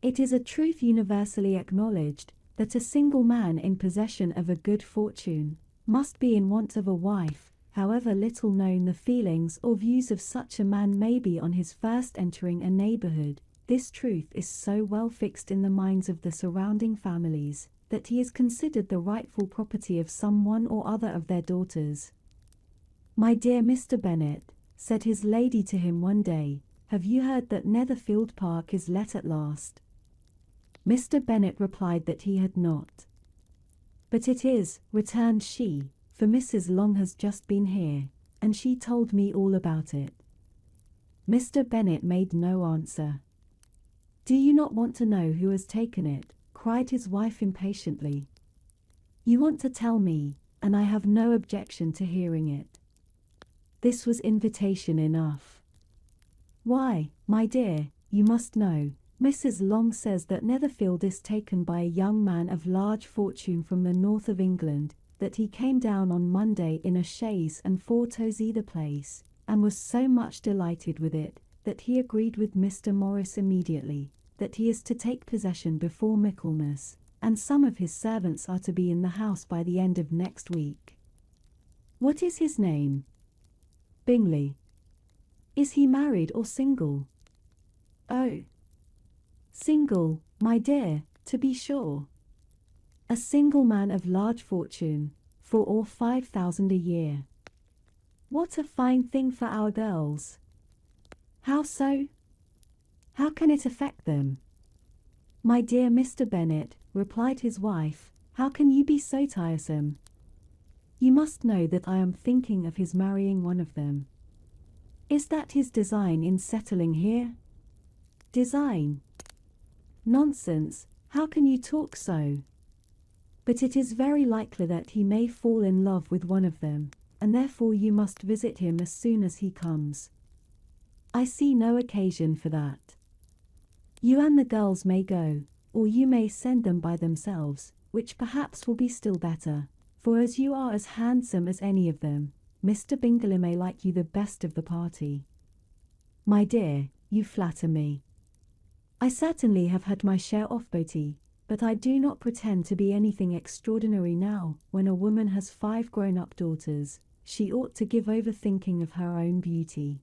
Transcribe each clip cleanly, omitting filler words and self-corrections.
It is a truth universally acknowledged, that a single man in possession of a good fortune must be in want of a wife, however little known the feelings or views of such a man may be on his first entering a neighborhood. This truth is so well fixed in the minds of the surrounding families, that he is considered the rightful property of some one or other of their daughters. "My dear Mr. Bennet," said his lady to him one day, "have you heard that Netherfield Park is let at last?" Mr. Bennet replied that he had not. "But it is," returned she, "for Mrs. Long has just been here, and she told me all about it." Mr. Bennet made no answer. "Do you not want to know who has taken it?" cried his wife impatiently. "You want to tell me, and I have no objection to hearing it." This was invitation enough. "Why, my dear, you must know. Mrs. Long says that Netherfield is taken by a young man of large fortune from the north of England, that he came down on Monday in a chaise and four-tozy the place, and was so much delighted with it, that he agreed with Mr. Morris immediately, that he is to take possession before Michaelmas, and some of his servants are to be in the house by the end of next week. What is his name? Bingley. Is he married or single? Oh, single, my dear, to be sure. A single man of large fortune, 4 or 5,000 a year. What a fine thing for our girls! How so? How can it affect them? My dear Mr. Bennet, replied his wife, how can you be so tiresome? You must know that I am thinking of his marrying one of them. Is that his design in settling here? Design? Nonsense, how can you talk so? But it is very likely that he may fall in love with one of them, and therefore you must visit him as soon as he comes. I see no occasion for that. You and the girls may go, or you may send them by themselves, which perhaps will be still better, for as you are as handsome as any of them, Mr. Bingley may like you the best of the party. My dear, you flatter me. I certainly have had my share of beauty, but I do not pretend to be anything extraordinary now. When a woman has 5 grown-up daughters, she ought to give over thinking of her own beauty.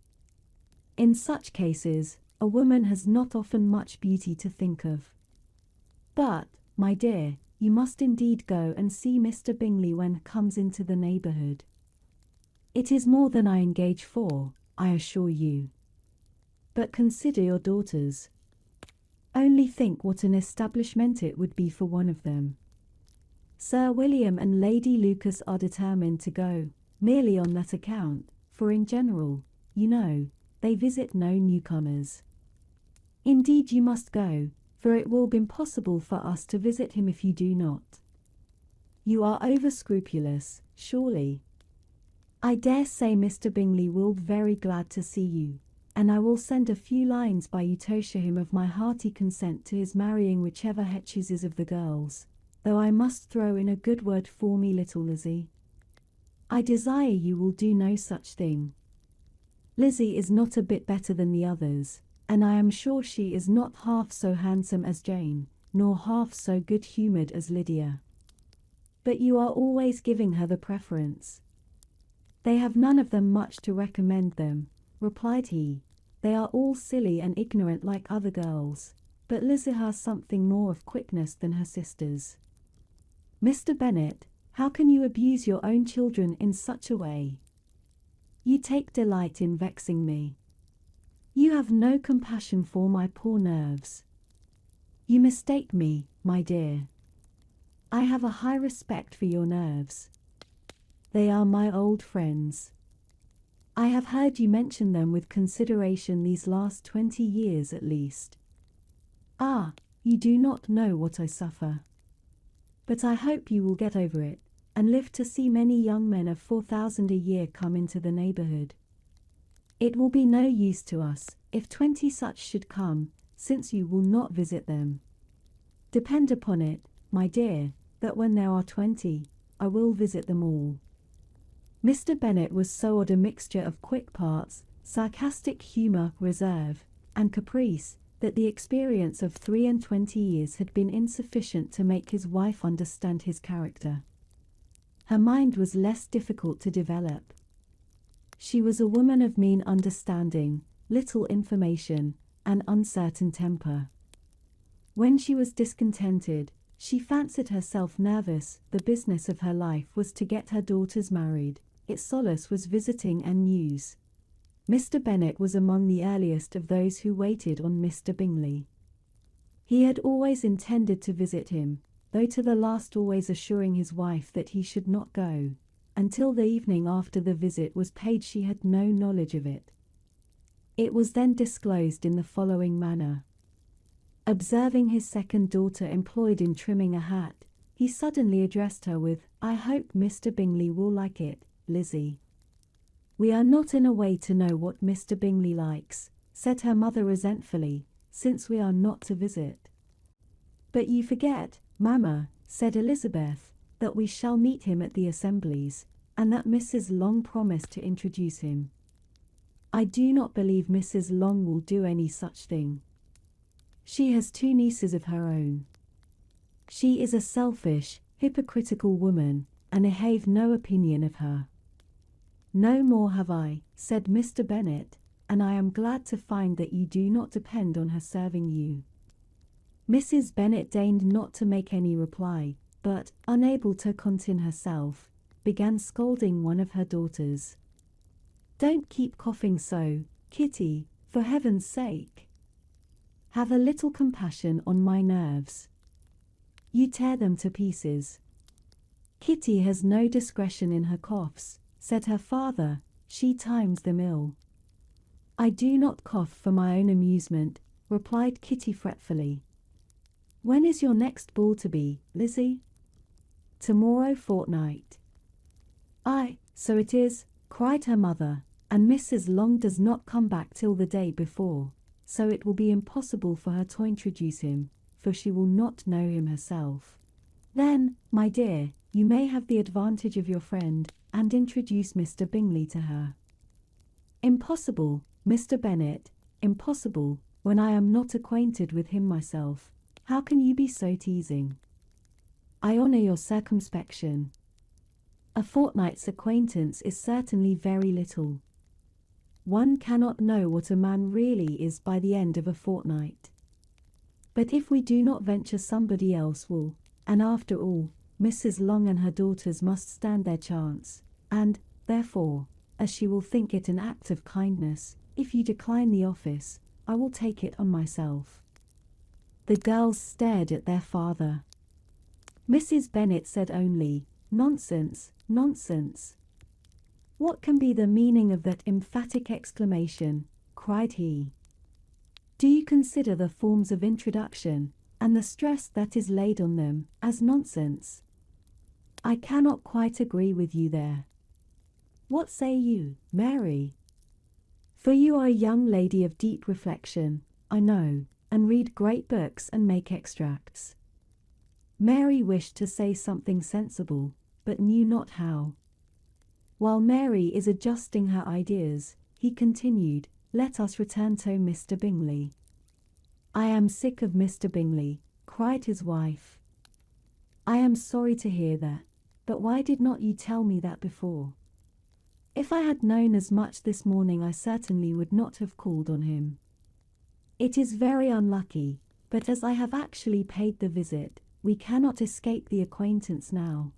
In such cases, a woman has not often much beauty to think of. But, my dear, you must indeed go and see Mr. Bingley when he comes into the neighborhood. It is more than I engage for, I assure you. But consider your daughters. Only think what an establishment it would be for one of them. Sir William and Lady Lucas are determined to go, merely on that account, for in general, you know, they visit no newcomers. Indeed you must go, for it will be impossible for us to visit him if you do not. You are over-scrupulous, surely. I dare say Mr. Bingley will be very glad to see you, and I will send a few lines by you to show him of my hearty consent to his marrying whichever he chooses of the girls, though I must throw in a good word for me little Lizzie. I desire you will do no such thing. Lizzie is not a bit better than the others, and I am sure she is not half so handsome as Jane, nor half so good-humoured as Lydia. But you are always giving her the preference. They have none of them much to recommend them, replied he. They are all silly and ignorant like other girls, but Lizzie has something more of quickness than her sisters. Mr. Bennet, how can you abuse your own children in such a way? You take delight in vexing me. You have no compassion for my poor nerves. You mistake me, my dear. I have a high respect for your nerves. They are my old friends. I have heard you mention them with consideration these last 20 years at least. Ah, you do not know what I suffer. But I hope you will get over it, and live to see many young men of 4,000 a year come into the neighborhood. It will be no use to us, if 20 such should come, since you will not visit them. Depend upon it, my dear, that when there are 20, I will visit them all. Mr. Bennet was so odd a mixture of quick parts, sarcastic humour, reserve, and caprice, that the experience of 23 years had been insufficient to make his wife understand his character. Her mind was less difficult to develop. She was a woman of mean understanding, little information, and uncertain temper. When she was discontented, she fancied herself nervous. The business of her life was to get her daughters married. Its solace was visiting and news. Mr. Bennet was among the earliest of those who waited on Mr. Bingley. He had always intended to visit him, though to the last always assuring his wife that he should not go. Until the evening after the visit was paid she had no knowledge of it. It was then disclosed in the following manner. Observing his second daughter employed in trimming a hat, he suddenly addressed her with, "I hope Mr. Bingley will like it, Lizzie." "We are not in a way to know what Mr. Bingley likes," said her mother resentfully, "since we are not to visit." "But you forget, Mamma," said Elizabeth, "that we shall meet him at the assemblies, and that Mrs. Long promised to introduce him." "I do not believe Mrs. Long will do any such thing. She has 2 nieces of her own. She is a selfish, hypocritical woman, and I have no opinion of her." "No more have I," said Mr. Bennet, "and I am glad to find that you do not depend on her serving you." Mrs. Bennet deigned not to make any reply, but, unable to contain herself, began scolding one of her daughters. "Don't keep coughing so, Kitty, for heaven's sake. Have a little compassion on my nerves. You tear them to pieces." "Kitty has no discretion in her coughs," said her father, "she times them ill." "I do not cough for my own amusement," replied Kitty fretfully. "When is your next ball to be, Lizzie?" "Tomorrow fortnight." "Aye, so it is," cried her mother, "and Mrs. Long does not come back till the day before, so it will be impossible for her to introduce him, for she will not know him herself." "Then, my dear, you may have the advantage of your friend, and introduce Mr. Bingley to her." "Impossible, Mr. Bennet, impossible, when I am not acquainted with him myself. How can you be so teasing?" "I honour your circumspection. A fortnight's acquaintance is certainly very little. One cannot know what a man really is by the end of a fortnight. But if we do not venture somebody else will, and after all, Mrs. Long and her daughters must stand their chance, and, therefore, as she will think it an act of kindness, if you decline the office, I will take it on myself." The girls stared at their father. Mrs. Bennet said only, "Nonsense, nonsense." "What can be the meaning of that emphatic exclamation?" cried he. "Do you consider the forms of introduction, and the stress that is laid on them, as nonsense?" "I cannot quite agree with you there. What say you, Mary? For you are a young lady of deep reflection, I know, and read great books and make extracts." Mary wished to say something sensible, but knew not how. While Mary is adjusting her ideas, he continued, "Let us return to Mr. Bingley." "I am sick of Mr. Bingley," cried his wife. "I am sorry to hear that, but why did not you tell me that before? If I had known as much this morning I certainly would not have called on him. It is very unlucky, but as I have actually paid the visit, we cannot escape the acquaintance now."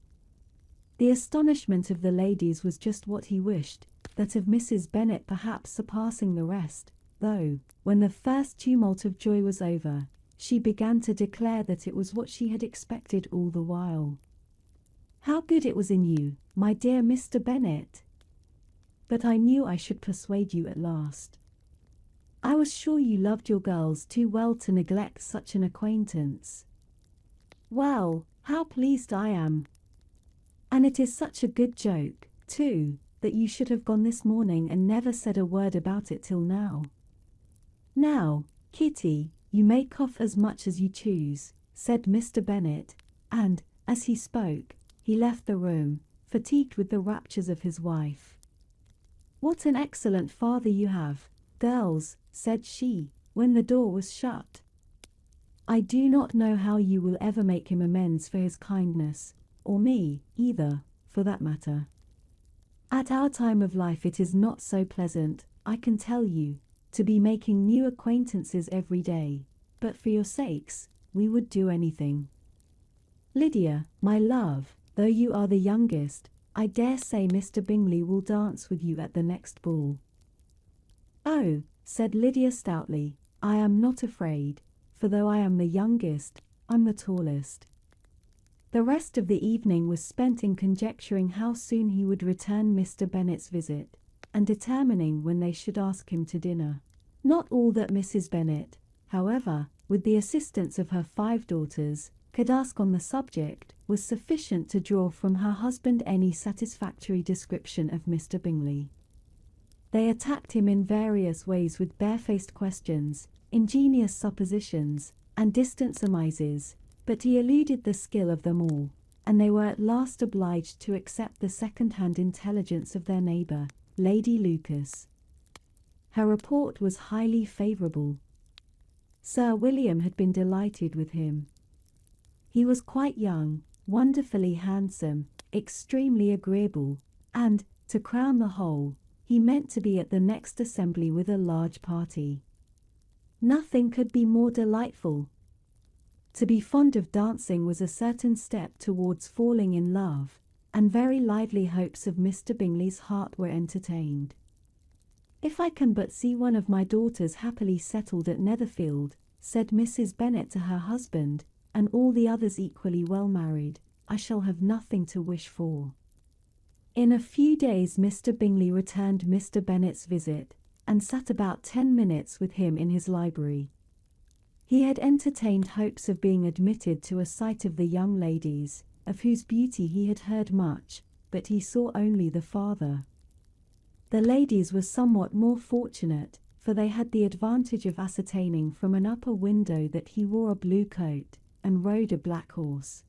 The astonishment of the ladies was just what he wished, that of Mrs. Bennet perhaps surpassing the rest, though, when the first tumult of joy was over, she began to declare that it was what she had expected all the while. "How good it was in you, my dear Mr. Bennet! But I knew I should persuade you at last. I was sure you loved your girls too well to neglect such an acquaintance. Well, how pleased I am! And it is such a good joke, too, that you should have gone this morning and never said a word about it till now." "Now, Kitty, you may cough as much as you choose," said Mr. Bennet, and, as he spoke, he left the room, fatigued with the raptures of his wife. "What an excellent father you have, girls," said she, when the door was shut. "I do not know how you will ever make him amends for his kindness, or me, either, for that matter. At our time of life it is not so pleasant, I can tell you, to be making new acquaintances every day, but for your sakes, we would do anything. Lydia, my love, though you are the youngest, I dare say Mr. Bingley will dance with you at the next ball." "Oh," said Lydia stoutly, "I am not afraid, for though I am the youngest, I'm the tallest." The rest of the evening was spent in conjecturing how soon he would return Mr. Bennet's visit, and determining when they should ask him to dinner. Not all that Mrs. Bennet, however, with the assistance of her 5 daughters, could ask on the subject, was sufficient to draw from her husband any satisfactory description of Mr. Bingley. They attacked him in various ways with barefaced questions, ingenious suppositions, and distant surmises, but he eluded the skill of them all, and they were at last obliged to accept the second-hand intelligence of their neighbour, Lady Lucas. Her report was highly favourable. Sir William had been delighted with him. He was quite young, wonderfully handsome, extremely agreeable, and, to crown the whole, he meant to be at the next assembly with a large party. Nothing could be more delightful. To be fond of dancing was a certain step towards falling in love, and very lively hopes of Mr. Bingley's heart were entertained. "If I can but see one of my daughters happily settled at Netherfield," said Mrs. Bennet to her husband, "and all the others equally well married, I shall have nothing to wish for." In a few days Mr. Bingley returned Mr. Bennet's visit, and sat about 10 minutes with him in his library. He had entertained hopes of being admitted to a sight of the young ladies, of whose beauty he had heard much, but he saw only the father. The ladies were somewhat more fortunate, for they had the advantage of ascertaining from an upper window that he wore a blue coat, and rode a black horse.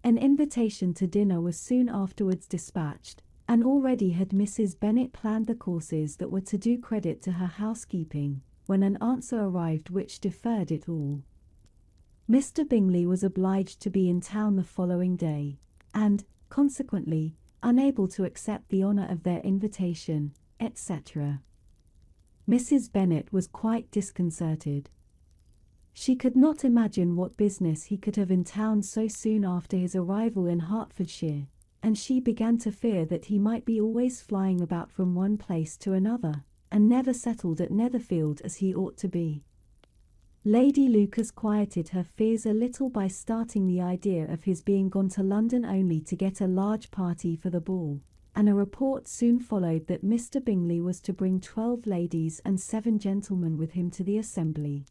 An invitation to dinner was soon afterwards dispatched, and already had Mrs. Bennet planned the courses that were to do credit to her housekeeping, when an answer arrived which deferred it all. Mr. Bingley was obliged to be in town the following day, and, consequently, unable to accept the honour of their invitation, etc. Mrs. Bennet was quite disconcerted. She could not imagine what business he could have in town so soon after his arrival in Hertfordshire, and she began to fear that he might be always flying about from one place to another, and never settled at Netherfield as he ought to be. Lady Lucas quieted her fears a little by starting the idea of his being gone to London only to get a large party for the ball, and a report soon followed that Mr. Bingley was to bring 12 ladies and 7 gentlemen with him to the assembly.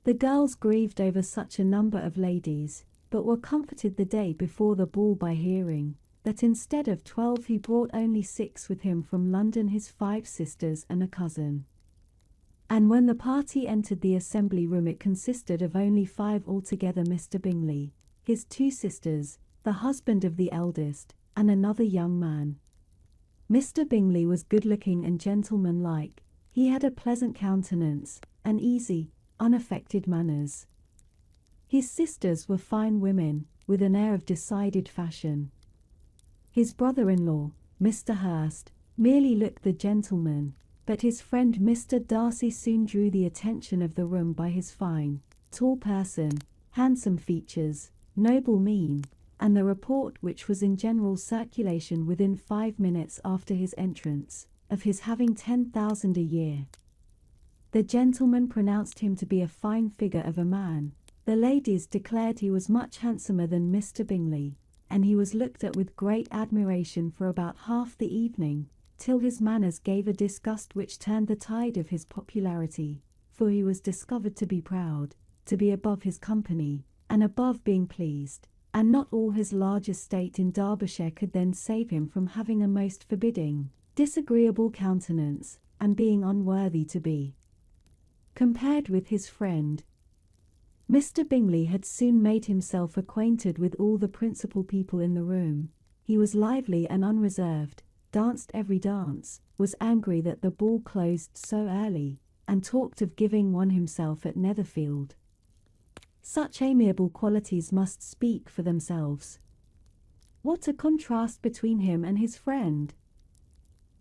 The girls grieved over such a number of ladies, but were comforted the day before the ball by hearing that instead of 12 he brought only 6 with him from London, his 5 sisters and a cousin. And when the party entered the assembly room it consisted of only 5 altogether: Mr. Bingley, his 2 sisters, the husband of the eldest, and another young man. Mr. Bingley was good-looking and gentlemanlike. He had a pleasant countenance, and easy, unaffected manners. His sisters were fine women, with an air of decided fashion. His brother-in-law, Mr. Hurst, merely looked the gentleman, but his friend Mr. Darcy soon drew the attention of the room by his fine, tall person, handsome features, noble mien, and the report which was in general circulation within 5 minutes after his entrance, of his having 10,000 a year. The gentleman pronounced him to be a fine figure of a man. The ladies declared he was much handsomer than Mr. Bingley, and he was looked at with great admiration for about half the evening, till his manners gave a disgust which turned the tide of his popularity, for he was discovered to be proud, to be above his company, and above being pleased, and not all his large estate in Derbyshire could then save him from having a most forbidding, disagreeable countenance, and being unworthy to be compared with his friend. Mr. Bingley had soon made himself acquainted with all the principal people in the room. He was lively and unreserved, danced every dance, was angry that the ball closed so early, and talked of giving one himself at Netherfield. Such amiable qualities must speak for themselves. What a contrast between him and his friend!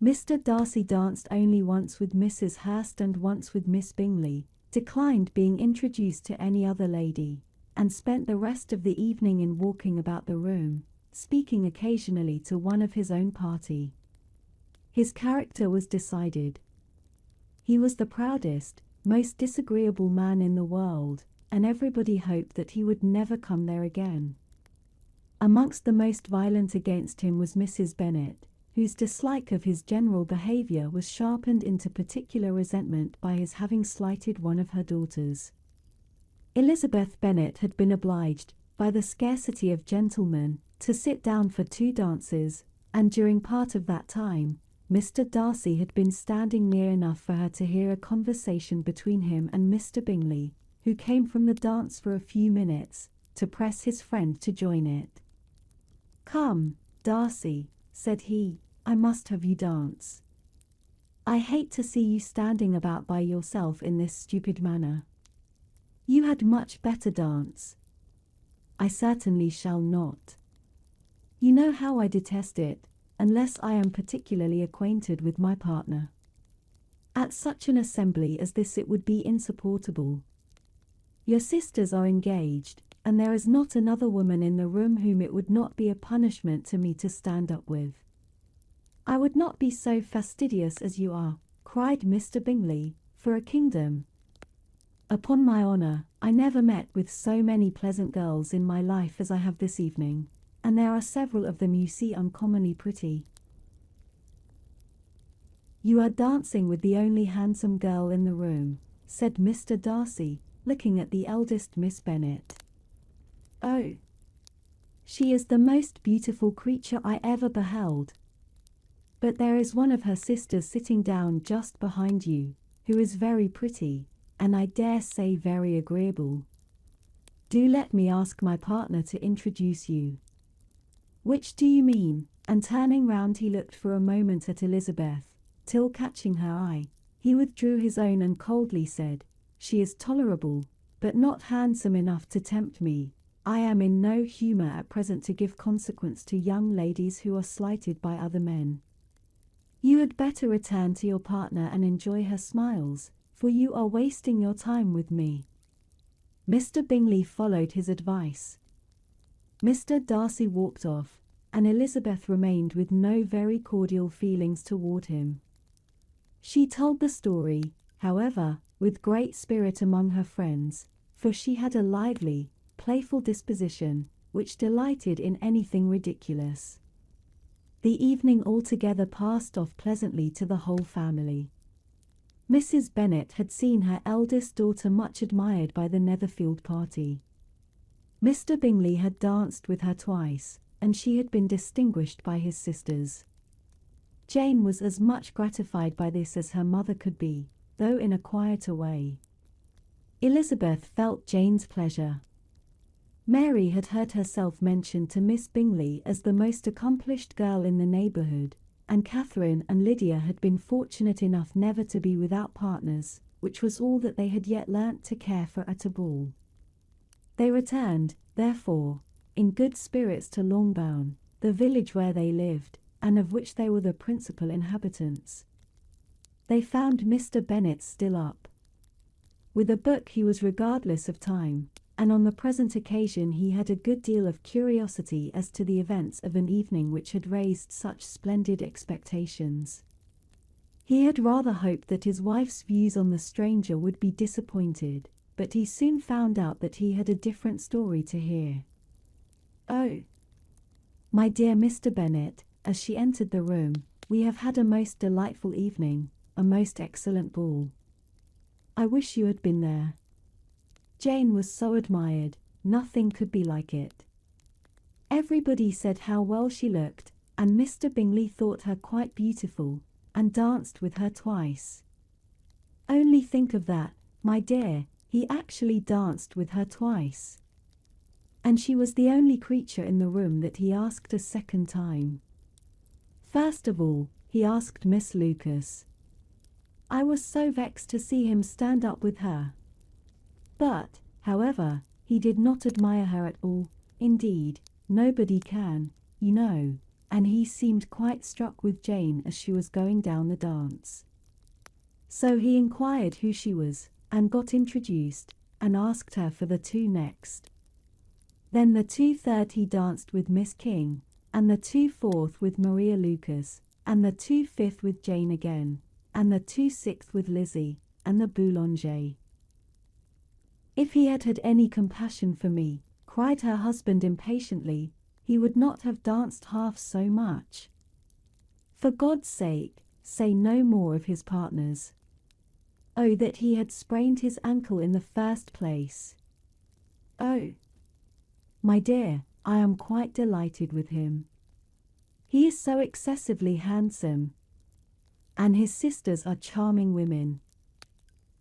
Mr. Darcy danced only once with Mrs. Hurst and once with Miss Bingley, declined being introduced to any other lady, and spent the rest of the evening in walking about the room, speaking occasionally to one of his own party. His character was decided. He was the proudest, most disagreeable man in the world, and everybody hoped that he would never come there again. Amongst the most violent against him was Mrs. Bennet, whose dislike of his general behaviour was sharpened into particular resentment by his having slighted one of her daughters. Elizabeth Bennet had been obliged, by the scarcity of gentlemen, to sit down for 2 dances, and during part of that time, Mr. Darcy had been standing near enough for her to hear a conversation between him and Mr. Bingley, who came from the dance for a few minutes, to press his friend to join it. "Come, Darcy," said he, "I must have you dance. I hate to see you standing about by yourself in this stupid manner. You had much better dance." "I certainly shall not. You know how I detest it, unless I am particularly acquainted with my partner. At such an assembly as this it would be insupportable. Your sisters are engaged, and there is not another woman in the room whom it would not be a punishment to me to stand up with." "I would not be so fastidious as you are," cried Mr. Bingley, "for a kingdom. Upon my honour, I never met with so many pleasant girls in my life as I have this evening, and there are several of them you see uncommonly pretty." "You are dancing with the only handsome girl in the room," said Mr. Darcy, looking at the eldest Miss Bennet. "Oh, she is the most beautiful creature I ever beheld. But there is one of her sisters sitting down just behind you, who is very pretty, and I dare say very agreeable. Do let me ask my partner to introduce you." "Which do you mean?" And turning round he looked for a moment at Elizabeth, till catching her eye, he withdrew his own and coldly said, "She is tolerable, but not handsome enough to tempt me. I am in no humour at present to give consequence to young ladies who are slighted by other men. You had better return to your partner and enjoy her smiles, for you are wasting your time with me." Mr. Bingley followed his advice. Mr. Darcy walked off, and Elizabeth remained with no very cordial feelings toward him. She told the story, however, with great spirit among her friends, for she had a lively, playful disposition, which delighted in anything ridiculous. The evening altogether passed off pleasantly to the whole family. Mrs. Bennet had seen her eldest daughter much admired by the Netherfield party. Mr. Bingley had danced with her twice, and she had been distinguished by his sisters. Jane was as much gratified by this as her mother could be, though in a quieter way. Elizabeth felt Jane's pleasure. Mary had heard herself mentioned to Miss Bingley as the most accomplished girl in the neighbourhood, and Catherine and Lydia had been fortunate enough never to be without partners, which was all that they had yet learnt to care for at a ball. They returned, therefore, in good spirits to Longbourn, the village where they lived, and of which they were the principal inhabitants. They found Mr. Bennet still up. With a book he was regardless of time, and on the present occasion he had a good deal of curiosity as to the events of an evening which had raised such splendid expectations. He had rather hoped that his wife's views on the stranger would be disappointed, but he soon found out that he had a different story to hear. "Oh, my dear Mr. Bennet," as she entered the room, "we have had a most delightful evening, a most excellent ball. I wish you had been there. Jane was so admired, nothing could be like it. Everybody said how well she looked, and Mr. Bingley thought her quite beautiful, and danced with her twice. Only think of that, my dear, he actually danced with her twice. And she was the only creature in the room that he asked a second time. First of all, he asked Miss Lucas. I was so vexed to see him stand up with her. But, however, he did not admire her at all. Indeed, nobody can, you know, and he seemed quite struck with Jane as she was going down the dance. So he inquired who she was, and got introduced, and asked her for the two next. Then the 2/3 he danced with Miss King, and the 2/4 with Maria Lucas, and the 2/5 with Jane again, and the 2/6 with Lizzie, and the boulanger. If he had had any compassion for me, cried her husband impatiently, he would not have danced half so much. For God's sake, say no more of his partners. Oh, that he had sprained his ankle in the first place. Oh, my dear, I am quite delighted with him. He is so excessively handsome. And his sisters are charming women.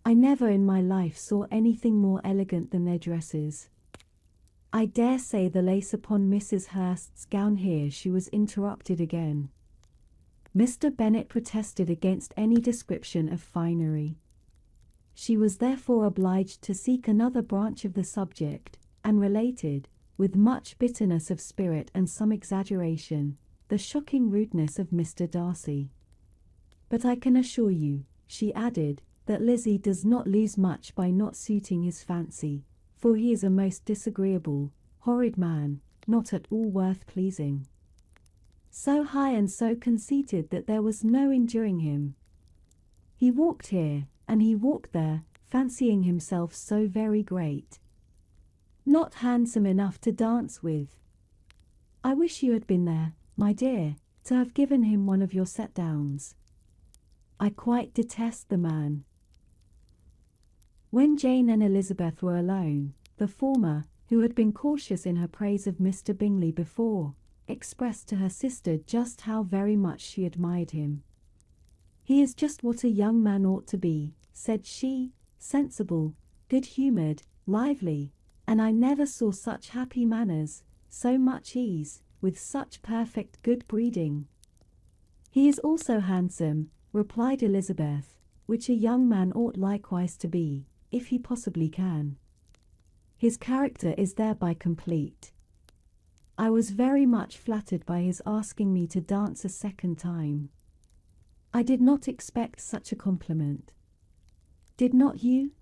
I never in my life saw anything more elegant than their dresses. I dare say the lace upon Mrs. Hurst's gown. Here she was interrupted again. Mr. Bennet protested against any description of finery. She was therefore obliged to seek another branch of the subject, and related, with much bitterness of spirit and some exaggeration, the shocking rudeness of Mr. Darcy. But I can assure you, she added, that Lizzie does not lose much by not suiting his fancy, for he is a most disagreeable, horrid man, not at all worth pleasing. So high and so conceited that there was no enduring him. He walked here, and he walked there, fancying himself so very great. Not handsome enough to dance with. I wish you had been there, my dear, to have given him one of your set-downs. I quite detest the man. When Jane and Elizabeth were alone, the former, who had been cautious in her praise of Mr. Bingley before, expressed to her sister just how very much she admired him. He is just what a young man ought to be, said she, sensible, good-humoured, lively, and I never saw such happy manners, so much ease, with such perfect good breeding. He is also handsome, replied Elizabeth, which a young man ought likewise to be, if he possibly can. His character is thereby complete. I was very much flattered by his asking me to dance a second time. I did not expect such a compliment. Did not you?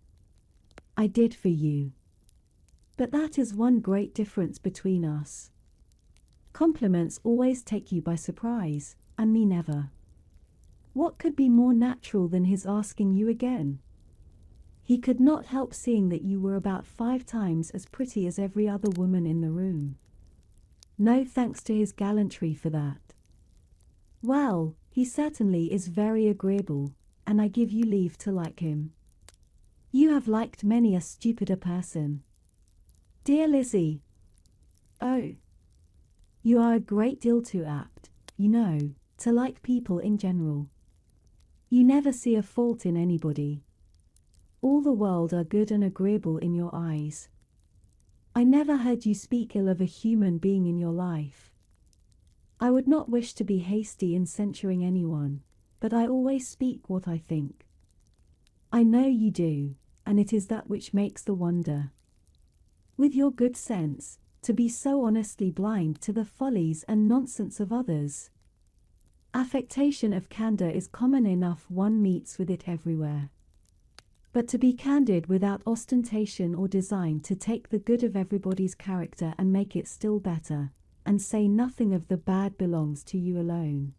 I did for you. But that is one great difference between us. Compliments always take you by surprise, and me never. What could be more natural than his asking you again? He could not help seeing that you were about 5 times as pretty as every other woman in the room. No thanks to his gallantry for that. Well, he certainly is very agreeable, and I give you leave to like him. You have liked many a stupider person. Dear Lizzie. Oh, you are a great deal too apt, you know, to like people in general. You never see a fault in anybody. All the world are good and agreeable in your eyes. I never heard you speak ill of a human being in your life. I would not wish to be hasty in censuring anyone, but I always speak what I think. I know you do, and it is that which makes the wonder. With your good sense, to be so honestly blind to the follies and nonsense of others. Affectation of candour is common enough, one meets with it everywhere. But to be candid without ostentation or design to take the good of everybody's character and make it still better, and say nothing of the bad, belongs to you alone.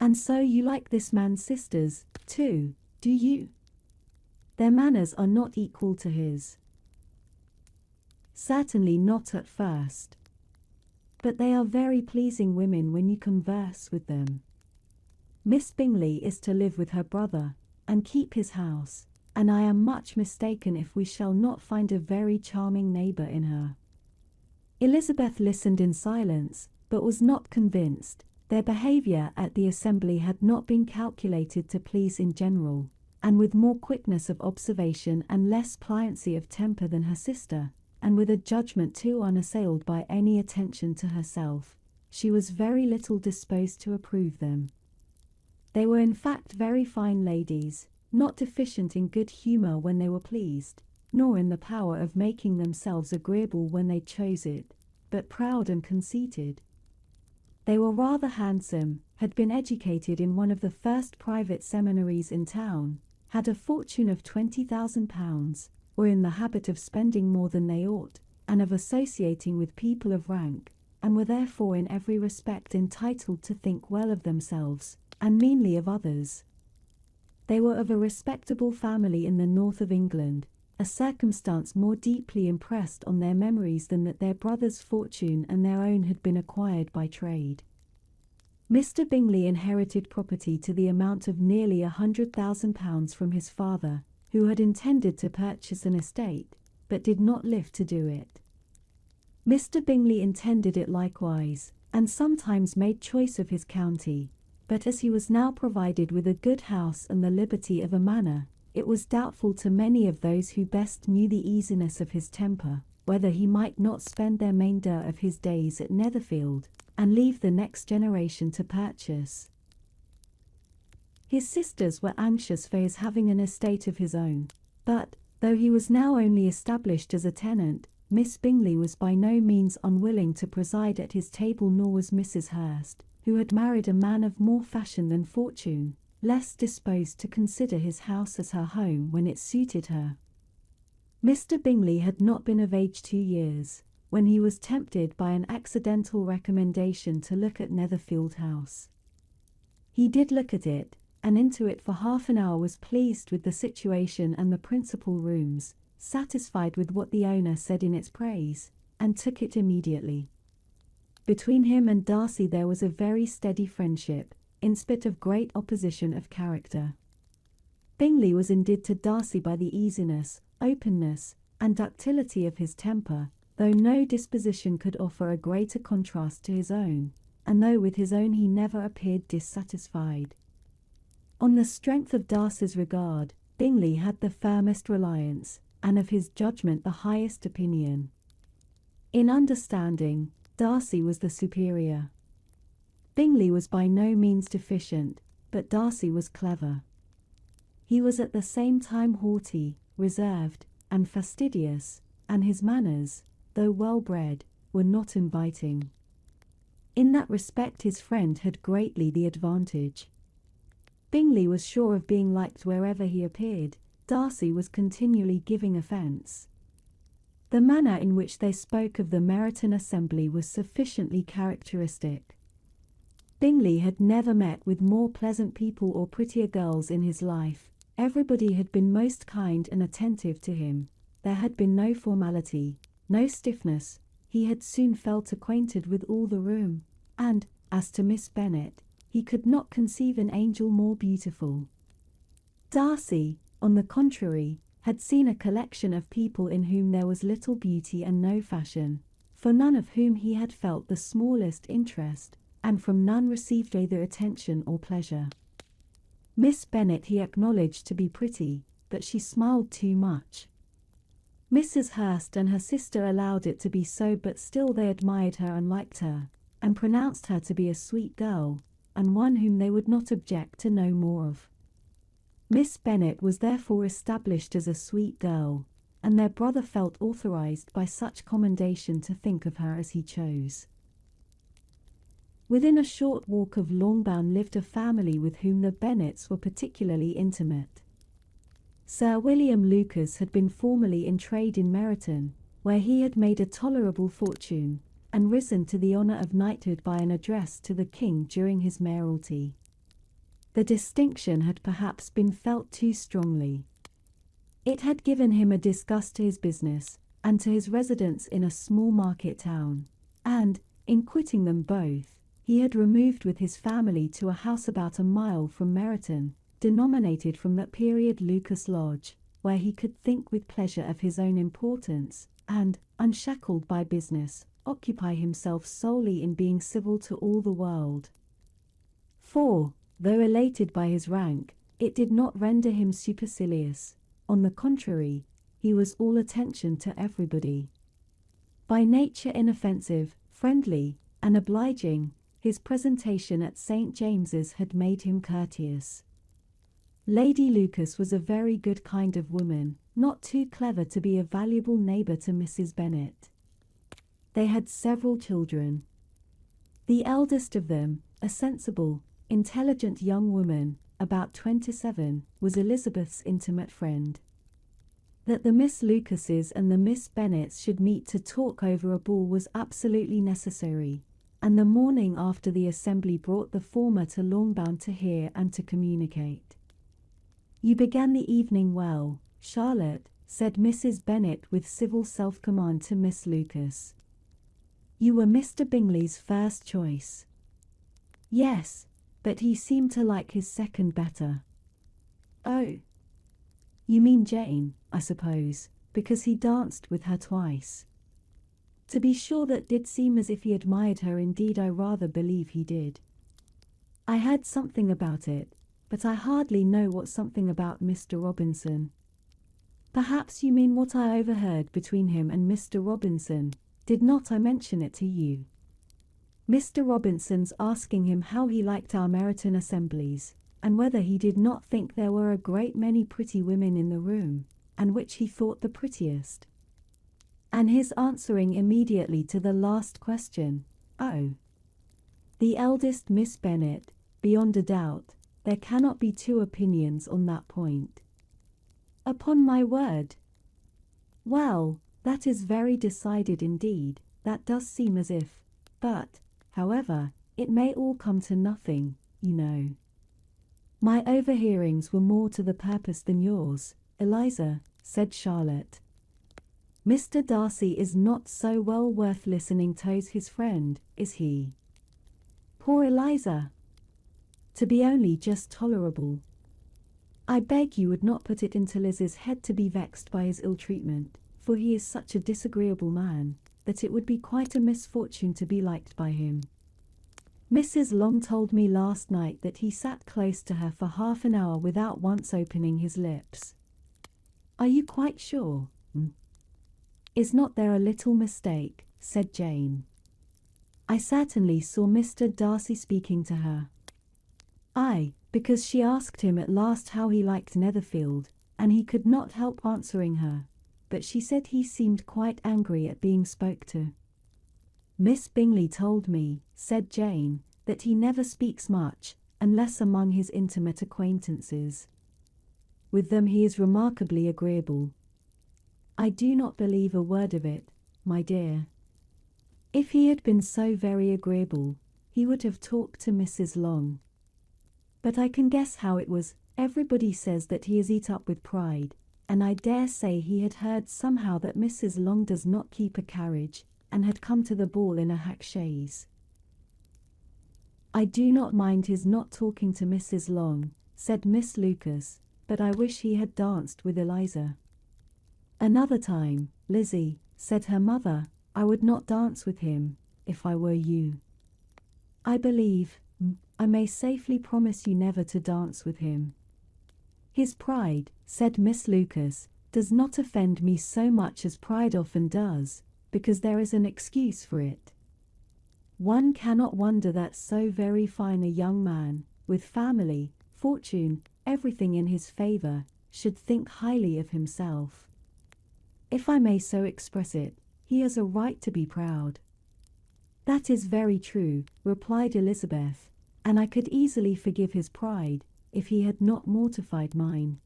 And so you like this man's sisters, too, do you? Their manners are not equal to his. Certainly not at first. But they are very pleasing women when you converse with them. Miss Bingley is to live with her brother, and keep his house, and I am much mistaken if we shall not find a very charming neighbour in her. Elizabeth listened in silence, but was not convinced. Their behaviour at the assembly had not been calculated to please in general, and with more quickness of observation and less pliancy of temper than her sister, and with a judgment too unassailed by any attention to herself, she was very little disposed to approve them. They were in fact very fine ladies, not deficient in good humour when they were pleased, nor in the power of making themselves agreeable when they chose it, but proud and conceited. They were rather handsome, had been educated in one of the first private seminaries in town, had a fortune of £20,000, were in the habit of spending more than they ought, and of associating with people of rank, and were therefore in every respect entitled to think well of themselves, and meanly of others. They were of a respectable family in the north of England, a circumstance more deeply impressed on their memories than that their brother's fortune and their own had been acquired by trade. Mr. Bingley inherited property to the amount of nearly £100,000 from his father, who had intended to purchase an estate, but did not live to do it. Mr. Bingley intended it likewise, and sometimes made choice of his county, but as he was now provided with a good house and the liberty of a manor, it was doubtful to many of those who best knew the easiness of his temper, whether he might not spend the remainder of his days at Netherfield, and leave the next generation to purchase. His sisters were anxious for his having an estate of his own, but, though he was now only established as a tenant, Miss Bingley was by no means unwilling to preside at his table, nor was Mrs. Hurst, who had married a man of more fashion than fortune, less disposed to consider his house as her home when it suited her. Mr. Bingley had not been of age 2 years, when he was tempted by an accidental recommendation to look at Netherfield House. He did look at it, and into it for half an hour, was pleased with the situation and the principal rooms, satisfied with what the owner said in its praise, and took it immediately. Between him and Darcy there was a very steady friendship, in spite of great opposition of character. Bingley was endeared to Darcy by the easiness, openness, and ductility of his temper, though no disposition could offer a greater contrast to his own, and though with his own he never appeared dissatisfied. On the strength of Darcy's regard, Bingley had the firmest reliance, and of his judgment the highest opinion. In understanding, Darcy was the superior. Bingley was by no means deficient, but Darcy was clever. He was at the same time haughty, reserved, and fastidious, and his manners, though well-bred, were not inviting. In that respect his friend had greatly the advantage. Bingley was sure of being liked wherever he appeared. Darcy was continually giving offence. The manner in which they spoke of the Meryton assembly was sufficiently characteristic. Bingley had never met with more pleasant people or prettier girls in his life. Everybody had been most kind and attentive to him. There had been no formality, no stiffness. He had soon felt acquainted with all the room, and, as to Miss Bennet, he could not conceive an angel more beautiful. Darcy, on the contrary, had seen a collection of people in whom there was little beauty and no fashion, for none of whom he had felt the smallest interest, and from none received either attention or pleasure. Miss Bennet he acknowledged to be pretty, but she smiled too much. Mrs. Hurst and her sister allowed it to be so, but still they admired her and liked her, and pronounced her to be a sweet girl, and one whom they would not object to know more of. Miss Bennet was therefore established as a sweet girl, and their brother felt authorized by such commendation to think of her as he chose. Within a short walk of Longbourn lived a family with whom the Bennets were particularly intimate. Sir William Lucas had been formerly in trade in Meryton, where he had made a tolerable fortune, and risen to the honour of knighthood by an address to the king during his mayoralty. The distinction had perhaps been felt too strongly. It had given him a disgust to his business, and to his residence in a small market town, and, in quitting them both, he had removed with his family to a house about a mile from Meryton, denominated from that period Lucas Lodge, where he could think with pleasure of his own importance, and, unshackled by business, occupy himself solely in being civil to all the world. For, though elated by his rank, it did not render him supercilious. On the contrary, he was all attention to everybody. By nature inoffensive, friendly, and obliging, his presentation at St. James's had made him courteous. Lady Lucas was a very good kind of woman, not too clever to be a valuable neighbour to Mrs. Bennet. They had several children. The eldest of them, a sensible, intelligent young woman, about 27, was Elizabeth's intimate friend. That the Miss Lucases and the Miss Bennets should meet to talk over a ball was absolutely necessary, and the morning after the assembly brought the former to Longbourn to hear and to communicate. "You began the evening well, Charlotte," said Mrs. Bennet with civil self-command to Miss Lucas. "You were Mr. Bingley's first choice." "Yes, but he seemed to like his second better." "Oh. You mean Jane, I suppose, because he danced with her twice." "To be sure, that did seem as if he admired her. Indeed, I rather believe he did." "I heard something about it, but I hardly know what something about Mr. Robinson." "Perhaps you mean what I overheard between him and Mr. Robinson. Did not I mention it to you? Mr. Robinson's asking him how he liked our Meryton assemblies, and whether he did not think there were a great many pretty women in the room, and which he thought the prettiest. And his answering immediately to the last question, 'Oh, the eldest Miss Bennet,' beyond a doubt, there cannot be two opinions on that point." "Upon my word." "Well, that is very decided indeed. That does seem as if, but, however, it may all come to nothing, you know." "My overhearings were more to the purpose than yours, Eliza," said Charlotte. "Mr. Darcy is not so well worth listening to's his friend, is he?" "Poor Eliza! To be only just tolerable." "I beg you would not put it into Liz's head to be vexed by his ill treatment, for he is such a disagreeable man, that it would be quite a misfortune to be liked by him. Mrs. Long told me last night that he sat close to her for half an hour without once opening his lips." "Are you quite sure?" "Is not there a little mistake?" said Jane. "I certainly saw Mr. Darcy speaking to her." "Aye, because she asked him at last how he liked Netherfield, and he could not help answering her, but she said he seemed quite angry at being spoke to." "Miss Bingley told me," said Jane, "that he never speaks much, unless among his intimate acquaintances. With them he is remarkably agreeable." "I do not believe a word of it, my dear. If he had been so very agreeable, he would have talked to Mrs. Long. But I can guess how it was. Everybody says that he is eat up with pride, and I dare say he had heard somehow that Mrs. Long does not keep a carriage, and had come to the ball in a hack chaise." "I do not mind his not talking to Mrs. Long," said Miss Lucas, "but I wish he had danced with Eliza." "Another time, Lizzie," said her mother, "I would not dance with him, if I were you. I believe, I may safely promise you never to dance with him." "His pride," said Miss Lucas, "does not offend me so much as pride often does, because there is an excuse for it. One cannot wonder that so very fine a young man, with family, fortune, everything in his favour, should think highly of himself. If I may so express it, he has a right to be proud." "That is very true," replied Elizabeth, "and I could easily forgive his pride, if he had not mortified mine."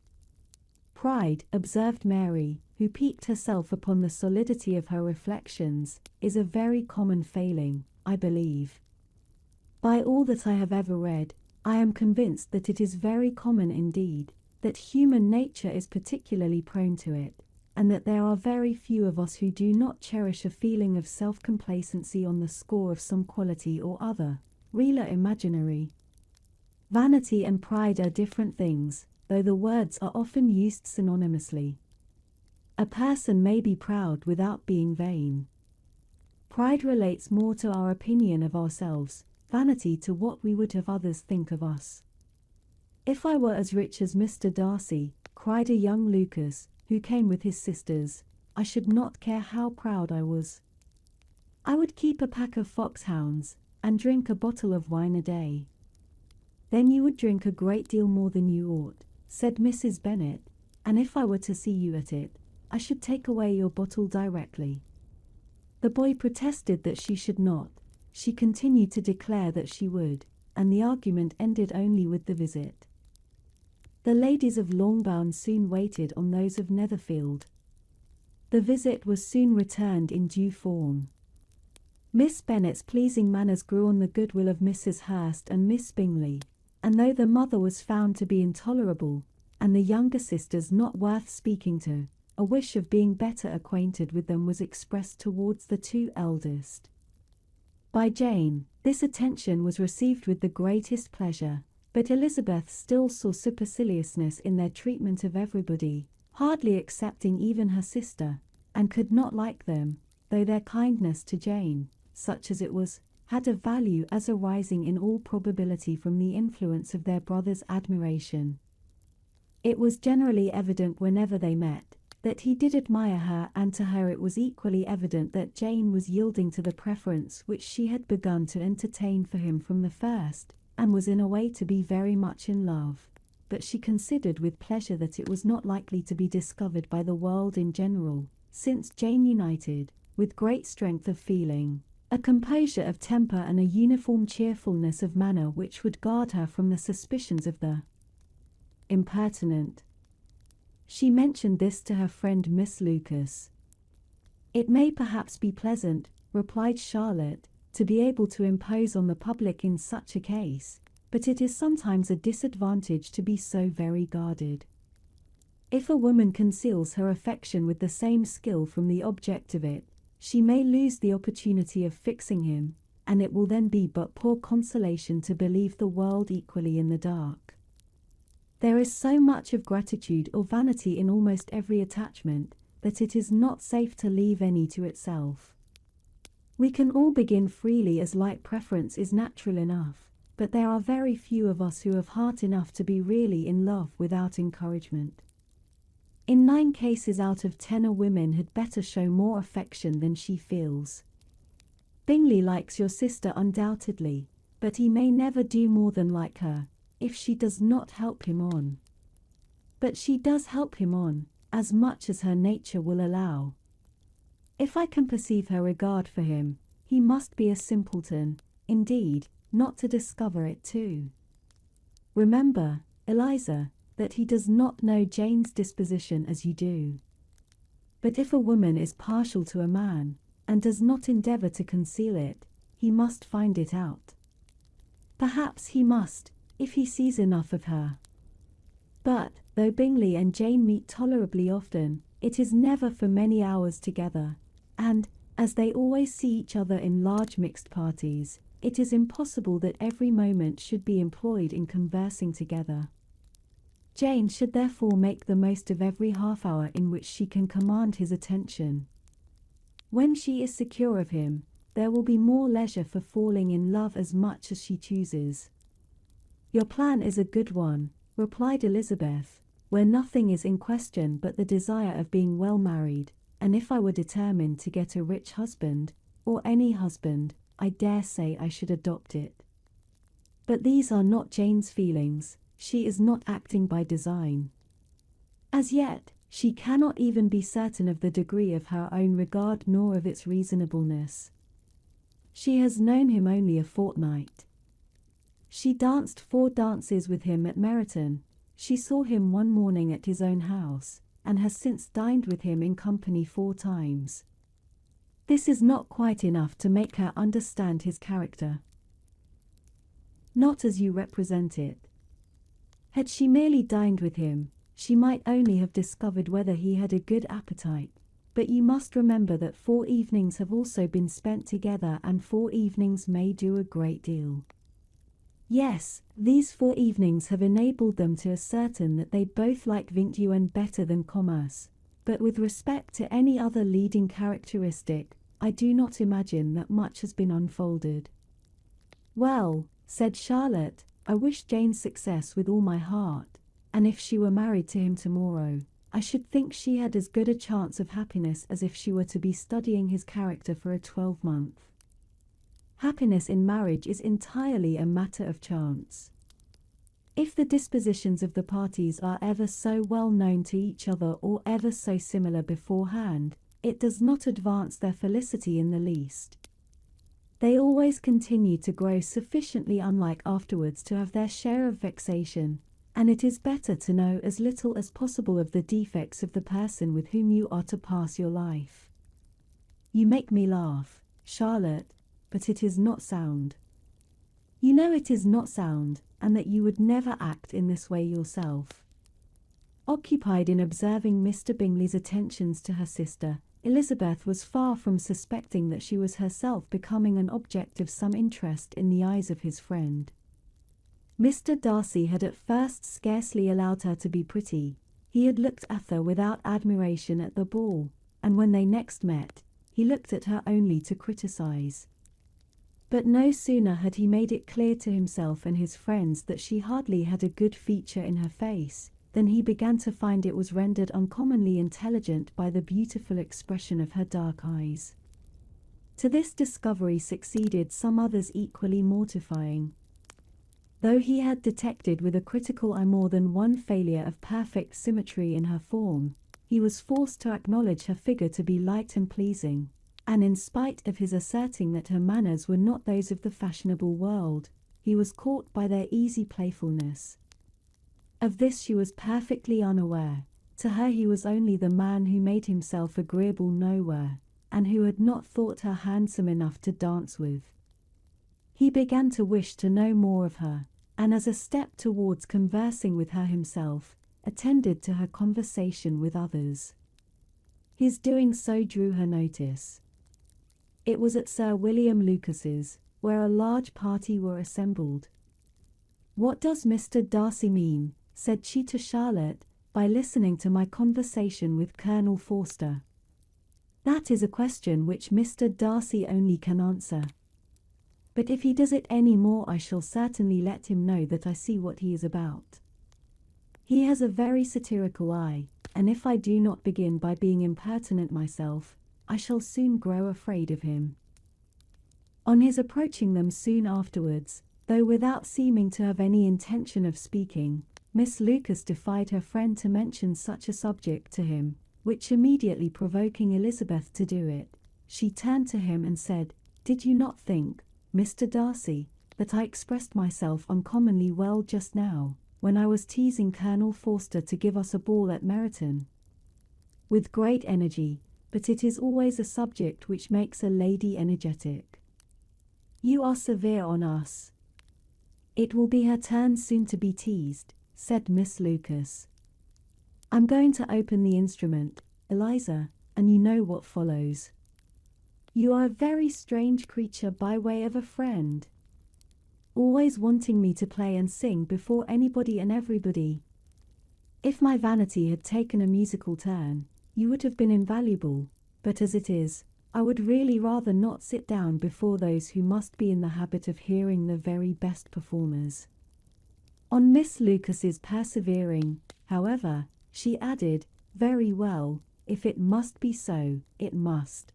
"Pride," observed Mary, who piqued herself upon the solidity of her reflections, "is a very common failing, I believe. By all that I have ever read, I am convinced that it is very common indeed, that human nature is particularly prone to it, and that there are very few of us who do not cherish a feeling of self-complacency on the score of some quality or other, real or imaginary. Vanity and pride are different things, though the words are often used synonymously. A person may be proud without being vain. Pride relates more to our opinion of ourselves, vanity to what we would have others think of us." "If I were as rich as Mr. Darcy," cried a young Lucas, who came with his sisters, "I should not care how proud I was. I would keep a pack of foxhounds, and drink a bottle of wine a day. Then you would drink a great deal more than you ought, said Mrs. Bennet, and if I were to see you at it, I should take away your bottle directly. The boy protested that she should not. She continued to declare that she would, and the argument ended only with the visit. The ladies of Longbourn soon waited on those of Netherfield. The visit was soon returned in due form. Miss Bennet's pleasing manners grew on the goodwill of Mrs. Hurst and Miss Bingley, and though the mother was found to be intolerable, and the younger sisters not worth speaking to, a wish of being better acquainted with them was expressed towards the two eldest. By Jane, this attention was received with the greatest pleasure, but Elizabeth still saw superciliousness in their treatment of everybody, hardly excepting even her sister, and could not like them, though their kindness to Jane, such as it was, had a value as arising in all probability from the influence of their brother's admiration. It was generally evident whenever they met, that he did admire her, and to her it was equally evident that Jane was yielding to the preference which she had begun to entertain for him from the first, and was in a way to be very much in love, but she considered with pleasure that it was not likely to be discovered by the world in general, since Jane united, with great strength of feeling, a composure of temper and a uniform cheerfulness of manner which would guard her from the suspicions of the impertinent. She mentioned this to her friend Miss Lucas. "It may perhaps be pleasant," replied Charlotte, "to be able to impose on the public in such a case, but it is sometimes a disadvantage to be so very guarded. If a woman conceals her affection with the same skill from the object of it, she may lose the opportunity of fixing him, and it will then be but poor consolation to believe the world equally in the dark. There is so much of gratitude or vanity in almost every attachment, that it is not safe to leave any to itself. We can all begin freely as like preference is natural enough, but there are very few of us who have heart enough to be really in love without encouragement. In 9 cases out of 10 a woman had better show more affection than she feels. Bingley likes your sister undoubtedly, but he may never do more than like her, if she does not help him on. But she does help him on, as much as her nature will allow. If I can perceive her regard for him, he must be a simpleton, indeed, not to discover it too. Remember, Eliza, that he does not know Jane's disposition as you do. But if a woman is partial to a man, and does not endeavour to conceal it, he must find it out. Perhaps he must, if he sees enough of her. But, though Bingley and Jane meet tolerably often, it is never for many hours together, and, as they always see each other in large mixed parties, it is impossible that every moment should be employed in conversing together. Jane should therefore make the most of every half-hour in which she can command his attention. When she is secure of him, there will be more leisure for falling in love as much as she chooses. "Your plan is a good one," replied Elizabeth, "where nothing is in question but the desire of being well married, and if I were determined to get a rich husband, or any husband, I dare say I should adopt it. But these are not Jane's feelings, she is not acting by design. As yet, she cannot even be certain of the degree of her own regard nor of its reasonableness. She has known him only a fortnight. She danced 4 dances with him at Meryton. She saw him one morning at his own house, and has since dined with him in company 4 times. This is not quite enough to make her understand his character. Not as you represent it. Had she merely dined with him, she might only have discovered whether he had a good appetite, but you must remember that 4 evenings have also been spent together, and 4 evenings may do a great deal. Yes, these 4 evenings have enabled them to ascertain that they both like virtue better than commerce, but with respect to any other leading characteristic, I do not imagine that much has been unfolded. "Well," said Charlotte, "I wish Jane success with all my heart, and if she were married to him tomorrow, I should think she had as good a chance of happiness as if she were to be studying his character for a 12-month. Happiness in marriage is entirely a matter of chance. If the dispositions of the parties are ever so well known to each other or ever so similar beforehand, it does not advance their felicity in the least. They always continue to grow sufficiently unlike afterwards to have their share of vexation, and it is better to know as little as possible of the defects of the person with whom you are to pass your life. You make me laugh, Charlotte, but it is not sound. You know it is not sound, and that you would never act in this way yourself. Occupied in observing Mr. Bingley's attentions to her sister, Elizabeth was far from suspecting that she was herself becoming an object of some interest in the eyes of his friend. Mr. Darcy had at first scarcely allowed her to be pretty. He had looked at her without admiration at the ball, and when they next met, he looked at her only to criticize. But no sooner had he made it clear to himself and his friends that she hardly had a good feature in her face, than he began to find it was rendered uncommonly intelligent by the beautiful expression of her dark eyes. To this discovery succeeded some others equally mortifying. Though he had detected with a critical eye more than one failure of perfect symmetry in her form, he was forced to acknowledge her figure to be light and pleasing, and in spite of his asserting that her manners were not those of the fashionable world, he was caught by their easy playfulness. Of this she was perfectly unaware. To her he was only the man who made himself agreeable nowhere, and who had not thought her handsome enough to dance with. He began to wish to know more of her, and as a step towards conversing with her himself, attended to her conversation with others. His doing so drew her notice. It was at Sir William Lucas's, where a large party were assembled. "What does Mr. Darcy mean," said she to Charlotte, "by listening to my conversation with Colonel Forster? That is a question which Mr. Darcy only can answer. But if he does it any more, I shall certainly let him know that I see what he is about. He has a very satirical eye, and if I do not begin by being impertinent myself, I shall soon grow afraid of him." On his approaching them soon afterwards, though without seeming to have any intention of speaking, Miss Lucas defied her friend to mention such a subject to him, which immediately provoking Elizabeth to do it, she turned to him and said, "Did you not think, Mr. Darcy, that I expressed myself uncommonly well just now, when I was teasing Colonel Forster to give us a ball at Meryton?" "With great energy, but it is always a subject which makes a lady energetic. You are severe on us." "It will be her turn soon to be teased," said Miss Lucas. "I'm going to open the instrument, Eliza, and you know what follows. You are a very strange creature by way of a friend. Always wanting me to play and sing before anybody and everybody. If my vanity had taken a musical turn, you would have been invaluable, but as it is, I would really rather not sit down before those who must be in the habit of hearing the very best performers." On Miss Lucas's persevering, however, she added, "Very well, if it must be so, it must."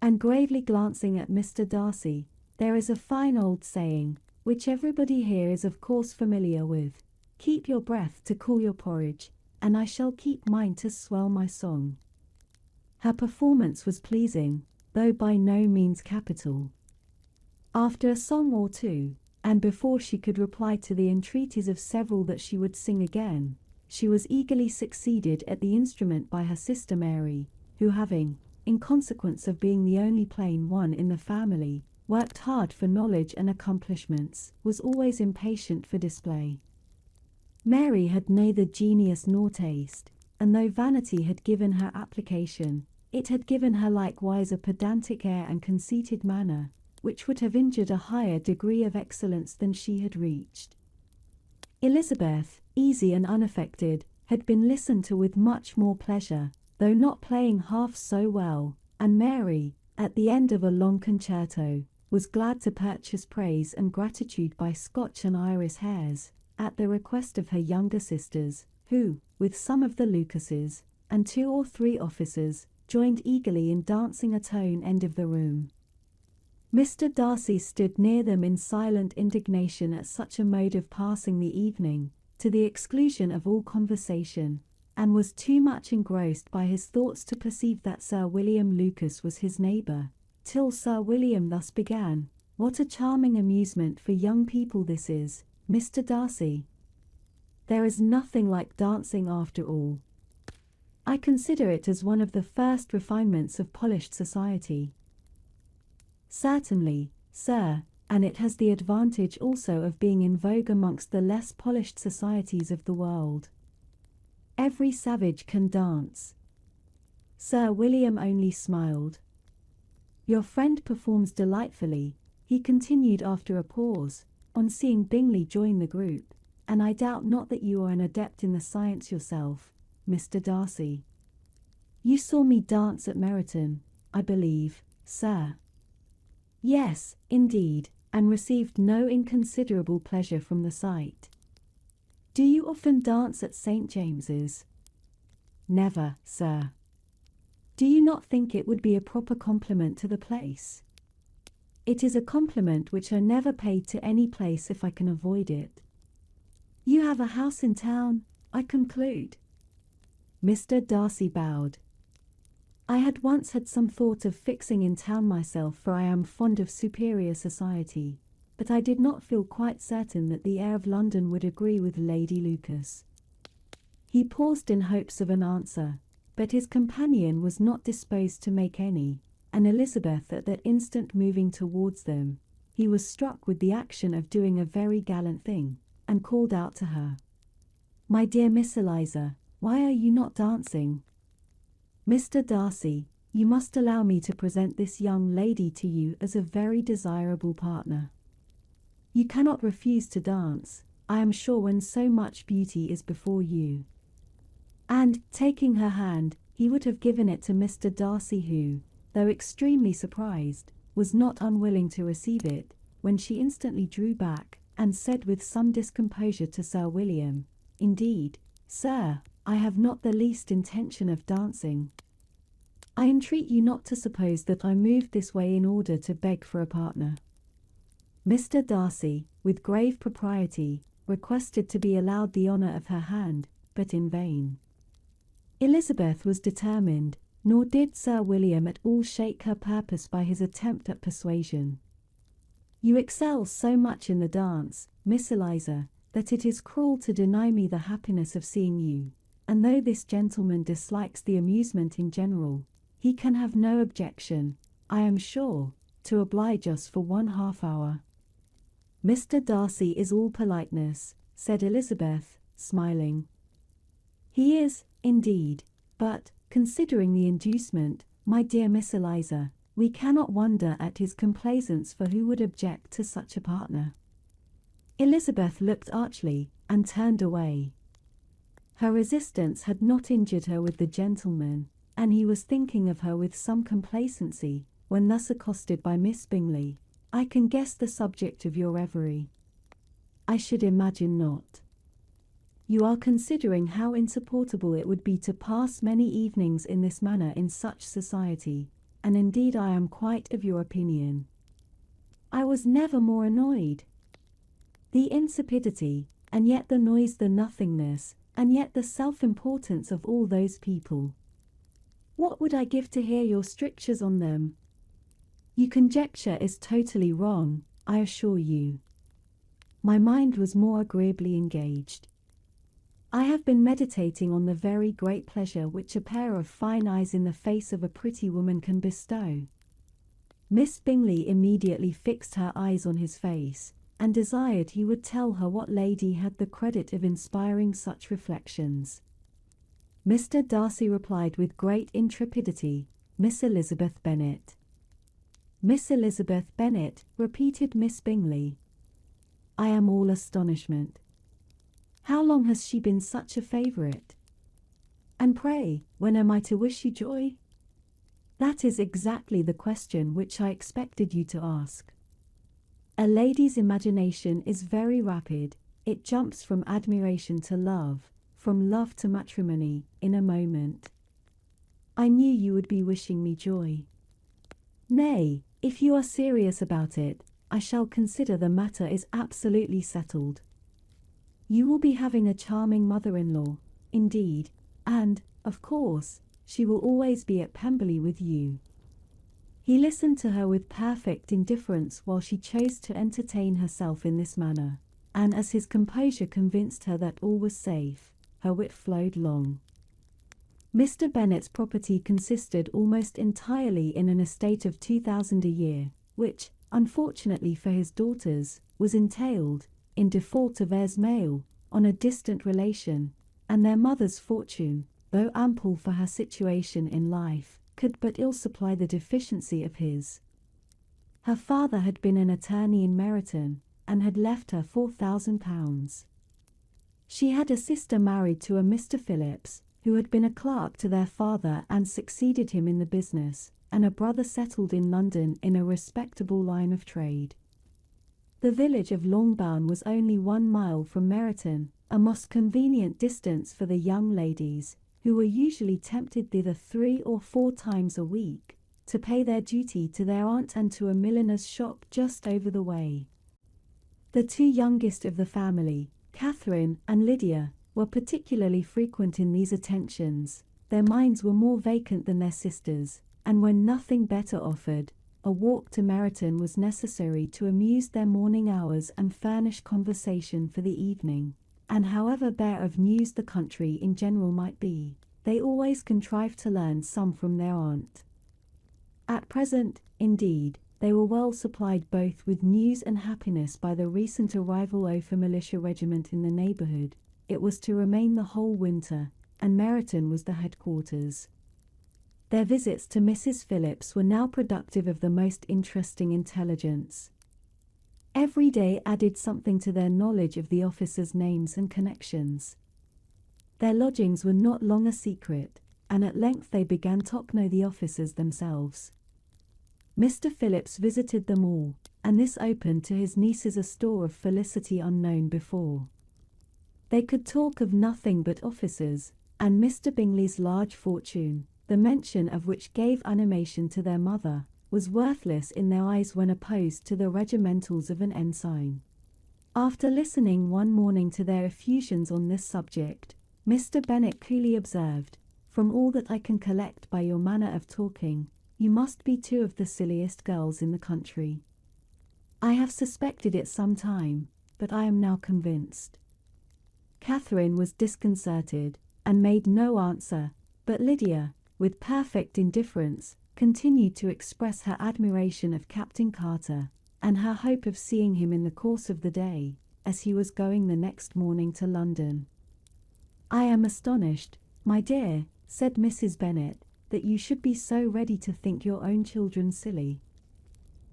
And gravely glancing at Mr. Darcy, "There is a fine old saying, which everybody here is of course familiar with, 'Keep your breath to cool your porridge, and I shall keep mine to swell my song.'" Her performance was pleasing, though by no means capital. After a song or two, and before she could reply to the entreaties of several that she would sing again, she was eagerly succeeded at the instrument by her sister Mary, who having, in consequence of being the only plain one in the family, worked hard for knowledge and accomplishments, was always impatient for display. Mary had neither genius nor taste, and though vanity had given her application, it had given her likewise a pedantic air and conceited manner, which would have injured a higher degree of excellence than she had reached. Elizabeth, easy and unaffected, had been listened to with much more pleasure, though not playing half so well, and Mary, at the end of a long concerto, was glad to purchase praise and gratitude by Scotch and Irish airs, at the request of her younger sisters, who, with some of the Lucases, and 2 or 3 officers, joined eagerly in dancing a tone end of the room. Mr. Darcy stood near them in silent indignation at such a mode of passing the evening, to the exclusion of all conversation, and was too much engrossed by his thoughts to perceive that Sir William Lucas was his neighbour, till Sir William thus began: "What a charming amusement for young people this is, Mr. Darcy. There is nothing like dancing after all. I consider it as one of the first refinements of polished society." "Certainly, sir, and it has the advantage also of being in vogue amongst the less polished societies of the world. Every savage can dance." Sir William only smiled. "Your friend performs delightfully," he continued after a pause, on seeing Bingley join the group, "and I doubt not that you are an adept in the science yourself, Mr. Darcy. You saw me dance at Meryton, I believe, sir?" "Yes, indeed, and received no inconsiderable pleasure from the sight." "Do you often dance at St. James's?" "Never, sir." "Do you not think it would be a proper compliment to the place?" "It is a compliment which I never pay to any place if I can avoid it." "You have a house in town, I conclude?" Mr. Darcy bowed. "I had once had some thought of fixing in town myself, for I am fond of superior society, but I did not feel quite certain that the air of London would agree with Lady Lucas." He paused in hopes of an answer, but his companion was not disposed to make any, and Elizabeth at that instant moving towards them, he was struck with the action of doing a very gallant thing, and called out to her: "My dear Miss Eliza, why are you not dancing? Mr. Darcy, you must allow me to present this young lady to you as a very desirable partner. You cannot refuse to dance, I am sure, when so much beauty is before you." And, taking her hand, he would have given it to Mr. Darcy, who, though extremely surprised, was not unwilling to receive it, when she instantly drew back, and said with some discomposure to Sir William: "Indeed, sir, I have not the least intention of dancing. I entreat you not to suppose that I moved this way in order to beg for a partner." Mr. Darcy, with grave propriety, requested to be allowed the honour of her hand, but in vain. Elizabeth was determined, nor did Sir William at all shake her purpose by his attempt at persuasion. "You excel so much in the dance, Miss Eliza, that it is cruel to deny me the happiness of seeing you, and though this gentleman dislikes the amusement in general, he can have no objection, I am sure, to oblige us for 1/2 hour." "Mr. Darcy is all politeness," said Elizabeth, smiling. "He is, indeed, but, considering the inducement, my dear Miss Eliza, we cannot wonder at his complaisance, for who would object to such a partner?" Elizabeth looked archly, and turned away. Her resistance had not injured her with the gentleman, and he was thinking of her with some complacency, when thus accosted by Miss Bingley: "I can guess the subject of your reverie." "I should imagine not. You are considering how insupportable it would be to pass many evenings in this manner in such society, and indeed I am quite of your opinion. I was never more annoyed. The insipidity, and yet the noise, the nothingness, and yet the self-importance of all those people. What would I give to hear your strictures on them? Your conjecture is totally wrong, I assure you." My mind was more agreeably engaged. I have been meditating on the very great pleasure which a pair of fine eyes in the face of a pretty woman can bestow. Miss Bingley immediately fixed her eyes on his face, and desired he would tell her what lady had the credit of inspiring such reflections. Mr. Darcy replied with great intrepidity: "Miss Elizabeth Bennet." "Miss Elizabeth Bennet," repeated Miss Bingley. "I am all astonishment. How long has she been such a favourite? And pray, when am I to wish you joy?" "That is exactly the question which I expected you to ask. A lady's imagination is very rapid, it jumps from admiration to love, from love to matrimony, in a moment. I knew you would be wishing me joy." "Nay, If you are serious about it, I shall consider the matter is absolutely settled. You will be having a charming mother-in-law, indeed, and, of course, she will always be at Pemberley with you." He listened to her with perfect indifference while she chose to entertain herself in this manner, and as his composure convinced her that all was safe, her wit flowed long. Mr. Bennet's property consisted almost entirely in an estate of 2,000 a year, which, unfortunately for his daughters, was entailed, in default of heirs male, on a distant relation, and their mother's fortune, though ample for her situation in life, could but ill supply the deficiency of his. Her father had been an attorney in Meryton, and had left her £4,000. She had a sister married to a Mr. Phillips, who had been a clerk to their father and succeeded him in the business, and a brother settled in London in a respectable line of trade. The village of Longbourn was only 1 mile from Meryton, a most convenient distance for the young ladies, who were usually tempted thither 3 or 4 times a week, to pay their duty to their aunt and to a milliner's shop just over the way. The 2 youngest of the family, Catherine and Lydia, were particularly frequent in these attentions. Their minds were more vacant than their sisters', and when nothing better offered, a walk to Meryton was necessary to amuse their morning hours and furnish conversation for the evening. And however bare of news the country in general might be, they always contrived to learn some from their aunt. At present, indeed, they were well supplied both with news and happiness by the recent arrival of a militia regiment in the neighbourhood. It was to remain the whole winter, and Meryton was the headquarters. Their visits to Mrs. Phillips were now productive of the most interesting intelligence. Every day added something to their knowledge of the officers' names and connections. Their lodgings were not long a secret, and at length they began to know the officers themselves. Mr. Phillips visited them all, and this opened to his nieces a store of felicity unknown before. They could talk of nothing but officers, and Mr. Bingley's large fortune, the mention of which gave animation to their mother, was worthless in their eyes when opposed to the regimentals of an ensign. After listening one morning to their effusions on this subject, Mr. Bennet coolly observed, "From all that I can collect by your manner of talking, you must be 2 of the silliest girls in the country. I have suspected it some time, but I am now convinced." Catherine was disconcerted, and made no answer, but Lydia, with perfect indifference, continued to express her admiration of Captain Carter, and her hope of seeing him in the course of the day, as he was going the next morning to London. "I am astonished, my dear," said Mrs. Bennet, "that you should be so ready to think your own children silly.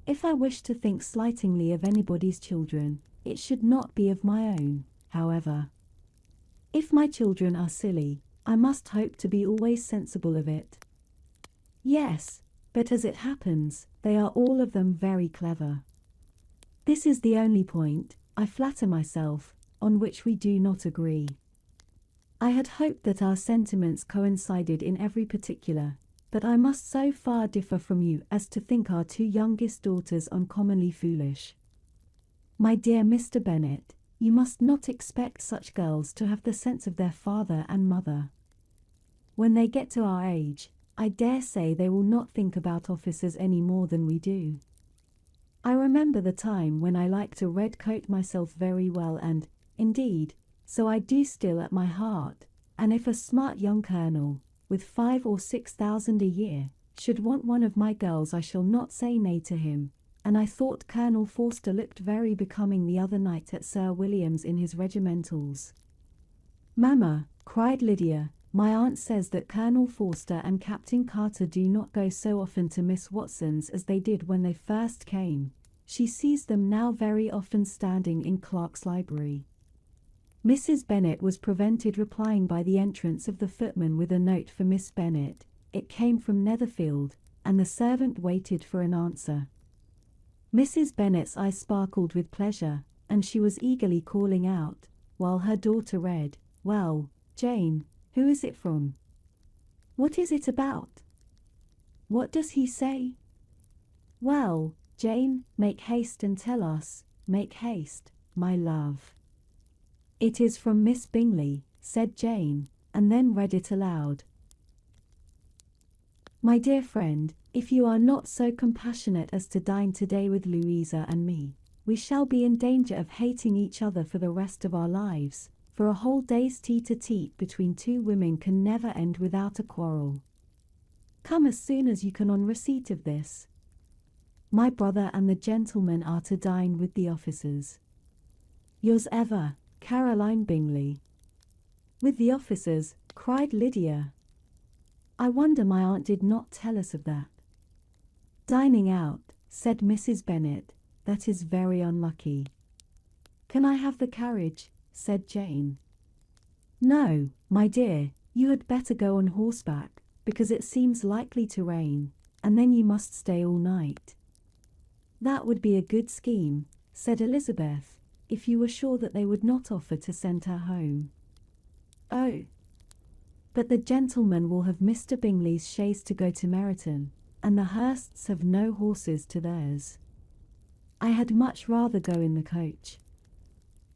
If I wish to think slightingly of anybody's children, it should not be of my own, however. If my children are silly, I must hope to be always sensible of it. Yes, but as it happens, they are all of them very clever. This is the only point, I flatter myself, on which we do not agree. I had hoped that our sentiments coincided in every particular, but I must so far differ from you as to think our 2 youngest daughters uncommonly foolish. My dear Mr. Bennet, you must not expect such girls to have the sense of their father and mother. When they get to our age, I dare say they will not think about officers any more than we do. I remember the time when I liked to red coat myself very well, and, indeed, so I do still at my heart, and if a smart young colonel, with 5 or 6,000 a year, should want one of my girls, I shall not say nay to him, and I thought Colonel Forster looked very becoming the other night at Sir William's in his regimentals." "Mamma," cried Lydia, "my aunt says that Colonel Forster and Captain Carter do not go so often to Miss Watson's as they did when they first came. She sees them now very often standing in Clark's library." Mrs. Bennet was prevented replying by the entrance of the footman with a note for Miss Bennet. It came from Netherfield, and the servant waited for an answer. Mrs. Bennet's eyes sparkled with pleasure, and she was eagerly calling out, while her daughter read, "Well, Jane, who is it from? What is it about? What does he say?" Well, Jane, make haste and tell us, make haste, my love. It is from Miss Bingley, said Jane, and then read it aloud. My dear friend, if you are not so compassionate as to dine today with Louisa and me, we shall be in danger of hating each other for the rest of our lives, for a whole day's tete-a-tete between two women can never end without a quarrel. Come as soon as you can on receipt of this. My brother and the gentlemen are to dine with the officers. Yours ever, Caroline Bingley. With the officers, cried Lydia. I wonder my aunt did not tell us of that. Dining out, said Mrs. Bennet, that is very unlucky. Can I have the carriage? Said Jane. No, my dear, you had better go on horseback, because it seems likely to rain, and then you must stay all night. That would be a good scheme, said Elizabeth, if you were sure that they would not offer to send her home. Oh, but the gentlemen will have Mr. Bingley's chaise to go to Meryton, and the Hursts have no horses to theirs. I had much rather go in the coach.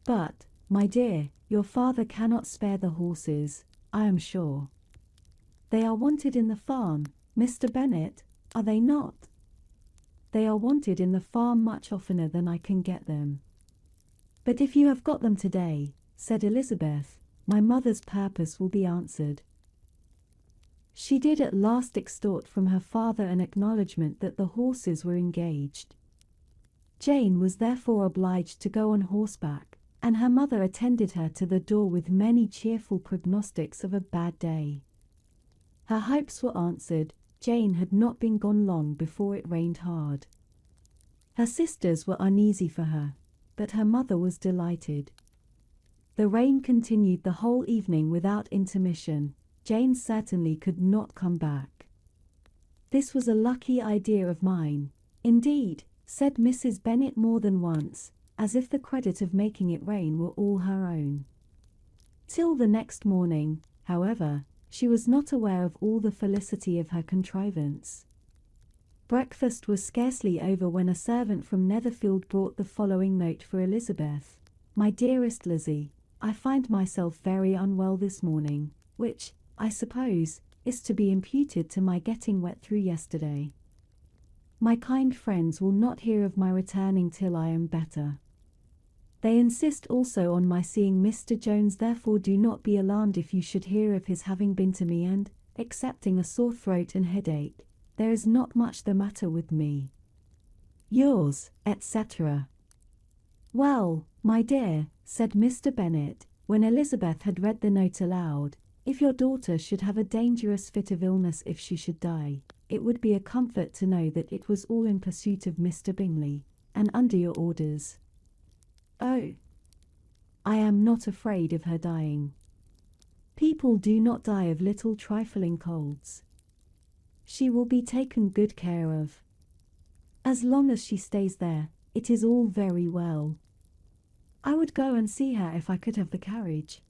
But, my dear, your father cannot spare the horses, I am sure. They are wanted in the farm, Mr. Bennet, are they not? They are wanted in the farm much oftener than I can get them. But if you have got them today, said Elizabeth, my mother's purpose will be answered. She did at last extort from her father an acknowledgment that the horses were engaged. Jane was therefore obliged to go on horseback, and her mother attended her to the door with many cheerful prognostics of a bad day. Her hopes were answered. Jane had not been gone long before it rained hard. Her sisters were uneasy for her, but her mother was delighted. The rain continued the whole evening without intermission. Jane certainly could not come back. This was a lucky idea of mine, indeed, said Mrs. Bennet more than once, as if the credit of making it rain were all her own. Till the next morning, however, she was not aware of all the felicity of her contrivance. Breakfast was scarcely over when a servant from Netherfield brought the following note for Elizabeth. My dearest Lizzie, I find myself very unwell this morning, which, I suppose, is to be imputed to my getting wet through yesterday. My kind friends will not hear of my returning till I am better. They insist also on my seeing Mr. Jones, therefore do not be alarmed if you should hear of his having been to me, and, excepting a sore throat and headache, there is not much the matter with me. Yours, etc. Well, my dear, said Mr. Bennet, when Elizabeth had read the note aloud, if your daughter should have a dangerous fit of illness, if she should die, it would be a comfort to know that it was all in pursuit of Mr. Bingley, and under your orders. Oh, I am not afraid of her dying. People do not die of little trifling colds. She will be taken good care of. As long as she stays there, it is all very well. I would go and see her if I could have the carriage.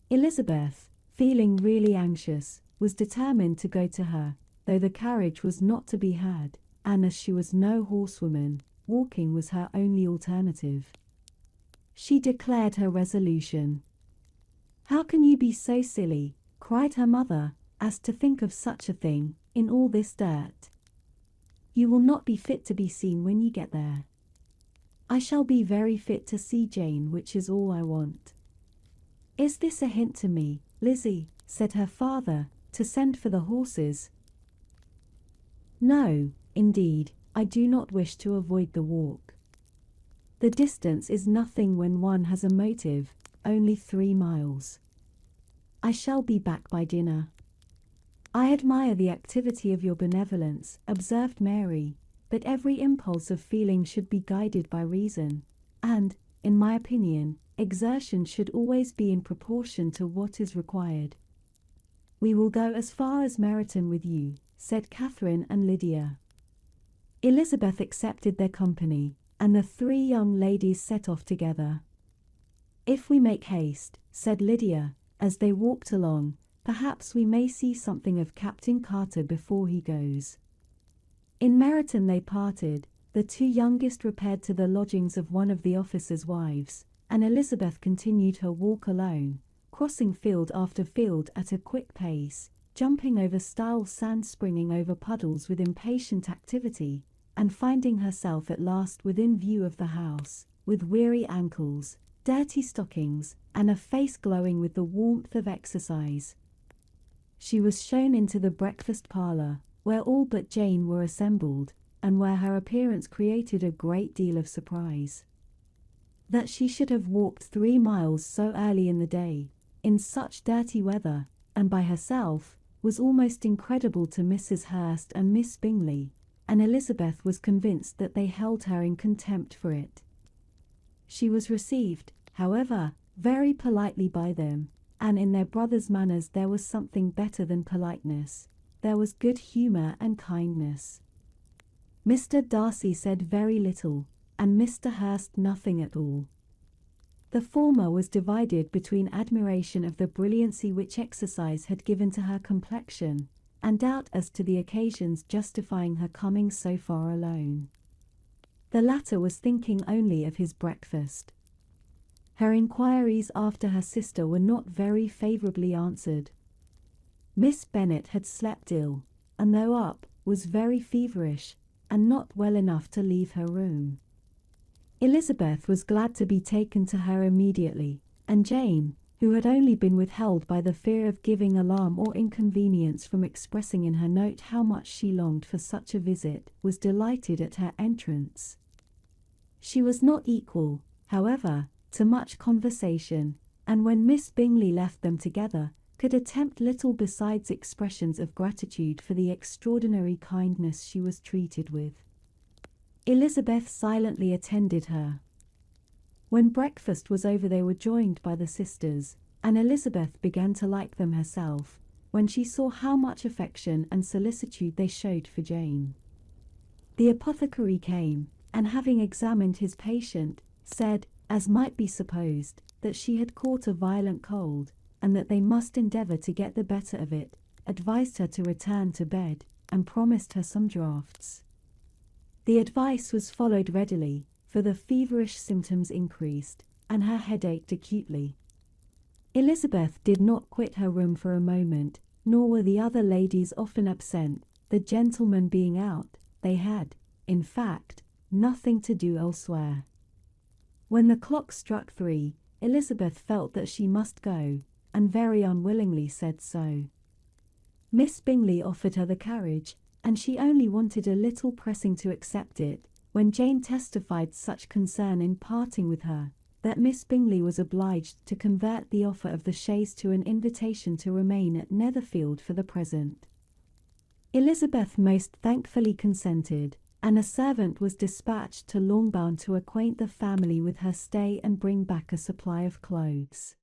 Elizabeth, feeling really anxious, was determined to go to her, though the carriage was not to be had, and as she was no horsewoman, walking was her only alternative. She declared her resolution. How can you be so silly, cried her mother, as to think of such a thing, in all this dirt? You will not be fit to be seen when you get there. I shall be very fit to see Jane, which is all I want. Is this a hint to me, Lizzie, said her father, to send for the horses? No, indeed, I do not wish to avoid the walk. The distance is nothing when one has a motive, only 3 miles. I shall be back by dinner. I admire the activity of your benevolence, observed Mary, but every impulse of feeling should be guided by reason, and, in my opinion, exertion should always be in proportion to what is required. We will go as far as Meryton with you, said Catherine and Lydia. Elizabeth accepted their company, and the 3 young ladies set off together. If we make haste, said Lydia, as they walked along, perhaps we may see something of Captain Carter before he goes. In Meryton they parted. The two youngest repaired to the lodgings of one of the officers' wives, and Elizabeth continued her walk alone, crossing field after field at a quick pace, jumping over stiles, sand, springing over puddles with impatient activity, and finding herself at last within view of the house, with weary ankles, dirty stockings, and a face glowing with the warmth of exercise. She was shown into the breakfast parlour, where all but Jane were assembled, and where her appearance created a great deal of surprise. That she should have walked 3 miles so early in the day, in such dirty weather, and by herself, was almost incredible to Mrs. Hurst and Miss Bingley, and Elizabeth was convinced that they held her in contempt for it. She was received, however, very politely by them, and in their brother's manners there was something better than politeness. There was good humour and kindness. Mr. Darcy said very little, and Mr. Hurst nothing at all. The former was divided between admiration of the brilliancy which exercise had given to her complexion, and doubt as to the occasions justifying her coming so far alone. The latter was thinking only of his breakfast. Her inquiries after her sister were not very favourably answered. Miss Bennet had slept ill, and though up, was very feverish, and not well enough to leave her room. Elizabeth was glad to be taken to her immediately, and Jane, who had only been withheld by the fear of giving alarm or inconvenience from expressing in her note how much she longed for such a visit, was delighted at her entrance. She was not equal, however, to much conversation, and when Miss Bingley left them together, could attempt little besides expressions of gratitude for the extraordinary kindness she was treated with. Elizabeth silently attended her. When breakfast was over they were joined by the sisters, and Elizabeth began to like them herself, when she saw how much affection and solicitude they showed for Jane. The apothecary came, and having examined his patient, said, as might be supposed, that she had caught a violent cold, and that they must endeavour to get the better of it, advised her to return to bed, and promised her some draughts. The advice was followed readily, for the feverish symptoms increased, and her head ached acutely. Elizabeth did not quit her room for a moment, nor were the other ladies often absent. The gentlemen being out, they had, in fact, nothing to do elsewhere. When the clock struck 3, Elizabeth felt that she must go, and very unwillingly said so. Miss Bingley offered her the carriage, and she only wanted a little pressing to accept it, when Jane testified such concern in parting with her, that Miss Bingley was obliged to convert the offer of the chaise to an invitation to remain at Netherfield for the present. Elizabeth most thankfully consented, and a servant was dispatched to Longbourn to acquaint the family with her stay and bring back a supply of clothes.